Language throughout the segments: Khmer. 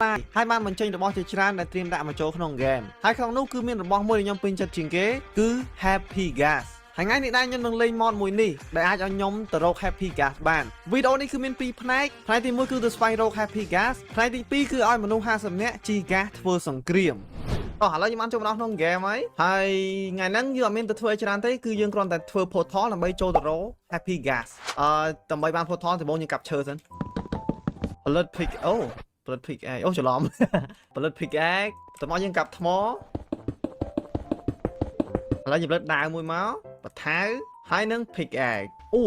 តាយហើយបានបញ្ចេញរបស់ជាច្រើនដែលត្រៀមដាក់មកចូលក្នុងហ្គេមហើយក្នុងនោះគឺមានរបស់មួយដែលខ្ញុំពេញចិត្តជាងគេគឺ Happy Gas ហើយថ្ងៃនេះដែរខ្ញុំនឹងលេង mod មួយនេះដែលអាចឲ្យខ្ញុំទៅរក Happy Gas បានវីដេអូនេះគឺមាន2ផ្នែកផ្នែកទី1គឺទៅស្វែងរក Happy Gas ផ្នែកទី2គឺឲ្យមនុស្ស50នាក់ជី gas ធ្វើសង្គ្រាមឥឡូវខ្ញុំបានចូលមកក្នុងហ្គេមហើយថ្ងៃហ្នឹងយើងអត់មានទៅធ្វើច្រើនទេគឺយើងគ្រាន់តែធ្វើ portal ដើម្បីចូលទៅរក Happy Gas ដើម្បីបាន portal ដំបូងយើងកាប់ឈើសិនផលិត pick ផលិត pick egg អូច្រឡំផលិត pick egg តើមកយើងកាប់ថ្មឥឡូវយើងផលិតដាវមួយមកបថៅហើយនឹង pick egg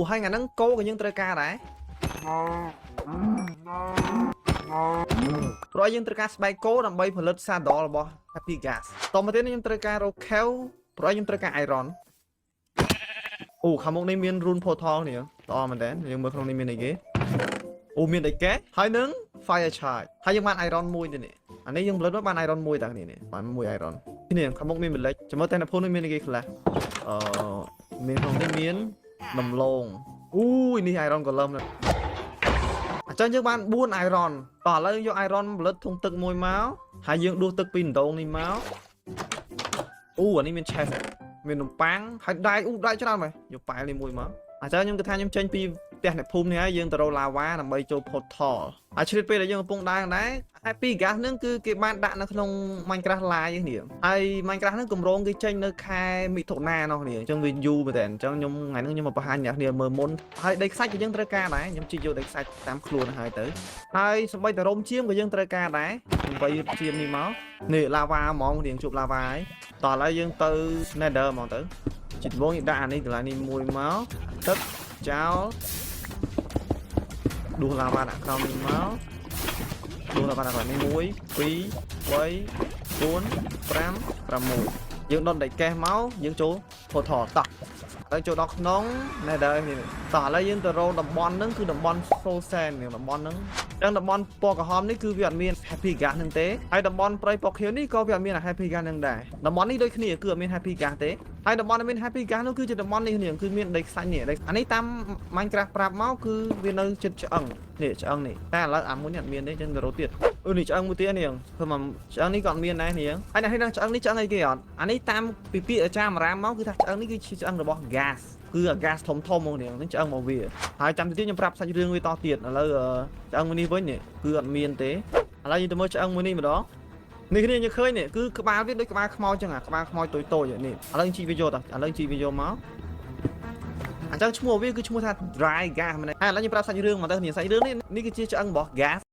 ហើយថ្ងៃហ្នឹងគោក៏យើងត្រូវការដែរព្រោះយើងត្រូវការស្បែកគោដើម្បីផលិត saddle របស់ Happy Gas តមកទៀតខ្ញុំត្រូវការ rockel ព្រោះខ្ញុំត្រូវការ iron ខាងមុខនេះមាន rune portal នេះល្អមែនតើយើងមើលក្នុងនេះមានអីគេមានអីគេហើយនឹង fire charge ហើយយើងបាន iron មួយទៀតនេះអានេះយើងផលិតមកបាន iron មួយតានេះបានមួយ iron នេះខាងមុខមាន village ចាំមើលតែនៅភូមិនេះមានអីគេខ្លះមានក្នុងនេះមានដំឡូងនេះ iron golem ណាអញ្ចឹងយើងបាន4 iron តោះឥឡូវយក iron ផលិតធុងទឹកមួយមកហើយយើងដួសទឹកពីដងនេះមកអានេះមាន chest មាននំប៉័ងហើយដៃច្រើនមែនយកប៉ែលនេះមួយមកអញ្ចឹងខ្ញុំគិតថាខ្ញុំចេញពីផ្ទះអ្នកភូមិនេះហើយយើងទៅរក lava ដើម្បីចូល portal ហើយឆ្លៀតពេលដែលយើងកំពុងដើរដែរ Happy Gas ហ្នឹងគឺគេបានដាក់នៅក្នុង Minecraft Live នេះហើយ Minecraft ហ្នឹងកម្រងគេចេញនៅខែមិថុនានោះនេះអញ្ចឹងវាយូរមែនតើអញ្ចឹងខ្ញុំថ្ងៃហ្នឹងខ្ញុំមកបង្ហាញអ្នកគ្នាមើលមុនហើយដីខ្សាច់ក៏យើងត្រូវការដែរខ្ញុំជីកយកដីខ្សាច់តាមខ្លួនហើយទៅហើយសម្បីតែរោមជៀមក៏យើងត្រូវការដែរដើម្បីជៀមនេះមកនេះ lava ហ្មងរៀងជួប lava ហើយតោះឥឡូវយើងទៅ Nether ហ្មងទៅជីដំបងយើងដាក់អានេះកន្លែងនេះមួយមកទឹកចោលដួស lava ដាក់ក្រោមនេះមកដួស lava ដាក់កន្លែងនេះ1 2 3 4 5 6យើងដុតដីកេះមកយើងចូល portal តោះទៅចូលដល់ក្នុង Nether នេះតោះឥឡូវយើងទៅរកតំបន់ហ្នឹងគឺតំបន់ Soul Sand នេះតំបន់ហ្នឹងចឹងតំបន់ពណ៌ក្រហមនេះគឺវាអត់មាន Happy Gas ហ្នឹងទេហើយតំបន់ព្រៃពណ៌ខៀវនេះក៏វាអត់មាន Happy Gas ហ្នឹងដែរតំបន់នេះដូចគ្នាគឺអត់មាន Happy Gas ទេហើយតំបន់ដែលមាន Happy Gas នោះគឺជាតំបន់នេះគ្នាគឺមានដីខ្សាច់នេះអានេះតាម Minecraft ប្រាប់មកគឺវានៅជិតឆ្អឹងនេះឆ្អឹងនេះតែឥឡូវអាមួយនេះអត់មានទេចឹងទៅរកទៀតនេះឆ្អឹងមួយទៀតនេះធ្វើមកឆ្អឹងនេះក៏អត់មានដែរនេះហើយអ្នកនេះឆ្អឹងនេះឆ្អឹងអីគេអត់អានេះតាមពីពាក្យអាចារ្យអារាមមកគឺថាឆ្អឹងនេះគឺជាឆ្អឹងរបស់ gas គឺអា gas ធំៗហ្មងនេះឆ្អឹងមកវាហើយចាំទៀតខ្ញុំប្រាប់សាច់រឿងវាតទៀតឥឡូវឆ្អឹងមួយនេះវិញនេះគឺអត់មានទេឥឡូវយើងទៅមើលឆ្អឹងមួយនេះម្ដងនេះគ្នាយើងឃើញនេះគឺក្បាលវាដូចក្បាលខ្មោចចឹងក្បាលខ្មោចតូចៗនេះឥឡូវជីវីយកតឥឡូវជីវីយកមកអញ្ចឹងឈ្មោះវាគឺឈ្មោះថា dry gas មែនហើយឥឡូវខ្ញុំប្រាប់សាច់រឿងមកទៅនេះសាច់រឿងនេះគឺជាឆ្អឹងរបស់ gas